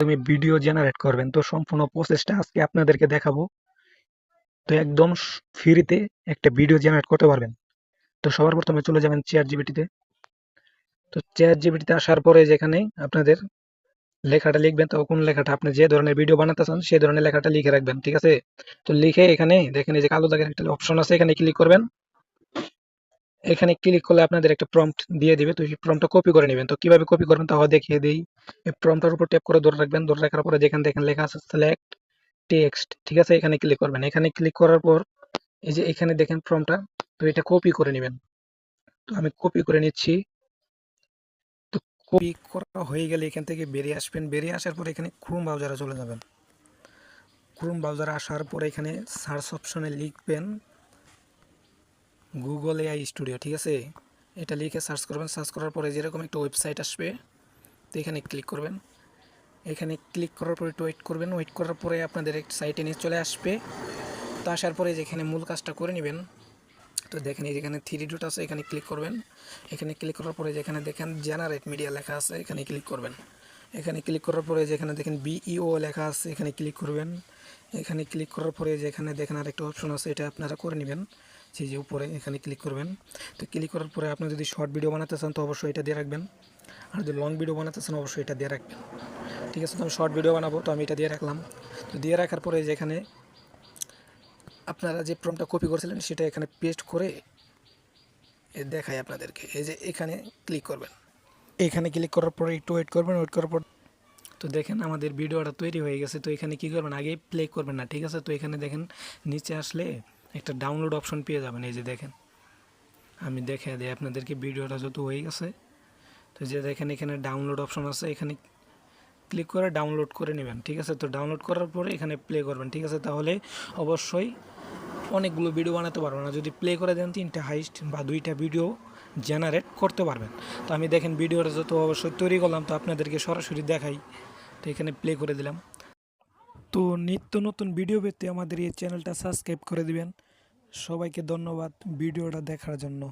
তুমি video generate করবেন, তো সম্পূর্ণ প্রসেসটা আজকে আপনাদেরকে দেখাবো। তো একদম ফ্রিতে একটা ভিডিও জেনারেট করতে পারবেন। তো সবার প্রথমে চলে যাবেন চ্যাট জিপিটিতে। তো চ্যাট জিপিটিতে আসার পরে যেখানে আপনাদের লেখাটা লিখবেন, তো কোন লেখাটা আপনি যে ধরনের ভিডিও বানাতে চান সেই ধরনের লেখাটা লিখে রাখবেন, ঠিক আছে? তো লিখে এখানে দেখেন এই যে কালো দাগের একটা অপশন আছে, এখানে ক্লিক করবেন। এখানে ক্লিক করলে আপনাদের একটা প্রম্পট দিয়ে দিবে, তো সেই প্রম্পটটা কপি করে নেবেন। তো কিভাবে কপি করবেন তাও দেখিয়ে দিই। এই প্রম্পটের উপর ট্যাপ করে ধরে রাখবেন, ধরে রাখার পরে যেখানে দেখেন লেখা আছে সিলেক্ট টেক্সট, ঠিক আছে? এখানে ক্লিক করবেন। এখানে ক্লিক করার পর এই যে এখানে দেখেন প্রম্পটটা, তো এটা কপি করে নেবেন। তো আমি কপি করে নিচ্ছি। তো কপি করা হয়ে গেলে এখান থেকে বেরিয়ে আসবেন, বেরিয়ে আসার পর এখানে ক্রোম ব্রাউজারে চলে যাবেন। ক্রোম ব্রাউজারে আসার পর এখানে সার্চ অপশনে লিখবেন গুগল এআই স্টুডিও, ঠিক আছে? এটা লিখে সার্চ করবেন। সার্চ করার পরে যেরকম একটা ওয়েবসাইট আসবে, তো এখানে ক্লিক করবেন। এখানে ক্লিক করার পরে একটু ওয়েট করবেন। ওয়েট করার পরে আপনাদের একটা সাইটে নিয়ে চলে আসবে। তো আসার পরে যেখানে মূল কাজটা করে নেবেন, তো দেখেন এই যেখানে থ্রি ডট আছে, এখানে ক্লিক করবেন। এখানে ক্লিক করার পরে যেখানে দেখেন জেনারেট মিডিয়া লেখা আছে, এখানে ক্লিক করবেন। এখানে ক্লিক করার পরে যেখানে দেখেন বিইও লেখা আছে, এখানে ক্লিক করবেন। এখানে ক্লিক করার পরে যেখানে দেখেন আরেকটা অপশন আছে, এটা আপনারা করে নেবেন। সেই যে উপরে এখানে ক্লিক করবেন। তো ক্লিক করার পরে আপনি যদি শর্ট ভিডিও বানাতে চান তো অবশ্যই এটা দিয়ে রাখবেন, আর যদি লং ভিডিও বানাতে চান অবশ্যই এটা দিয়ে রাখবেন, ঠিক আছে? তো আমি শর্ট ভিডিও বানাবো, তো আমি এটা দিয়ে রাখলাম। তো দিয়ে রাখার পরে যেখানে আপনারা যে প্রম্পটটা কপি করেছিলেন সেটা এখানে পেস্ট করে দেখাই আপনাদেরকে। এই যে এখানে ক্লিক করবেন। এখানে ক্লিক করার পরে একটু ওয়েট করবেন। ওয়েট করার পর তো দেখেন আমাদের ভিডিওটা তৈরি হয়ে গেছে। তো এখানে কী করবেন, আগে প্লে করবেন না, ঠিক আছে? তো এখানে দেখেন নিচে আসলে একটা ডাউনলোড অপশন পেয়ে যাবেন। এই যে দেখেন, আমি দেখে দিই আপনাদেরকে ভিডিওটা যত হয়ে গেছে। তো যে দেখেন এখানে ডাউনলোড অপশন আছে, এখানে ক্লিক করে ডাউনলোড করে নেবেন, ঠিক আছে? তো ডাউনলোড করার পরে এখানে প্লে করবেন, ঠিক আছে? তাহলে অবশ্যই অনেকগুলো ভিডিও বানাতে পারবেন না। যদি প্লে করে দেন 3টা হাইস্ট বা 2টা ভিডিও জেনারেট করতে পারবেন। তো আমি দেখেন ভিডিওটা যত অবশ্যই তৈরি করলাম, তো আপনাদেরকে সরাসরি দেখাই। তো এখানে প্লে করে দিলাম। তো নিত্য নতুন ভিডিও পেতে আমাদের এই চ্যানেলটা সাবস্ক্রাইব করে দিবেন। সবাইকে ধন্যবাদ ভিডিওটা দেখার জন্য।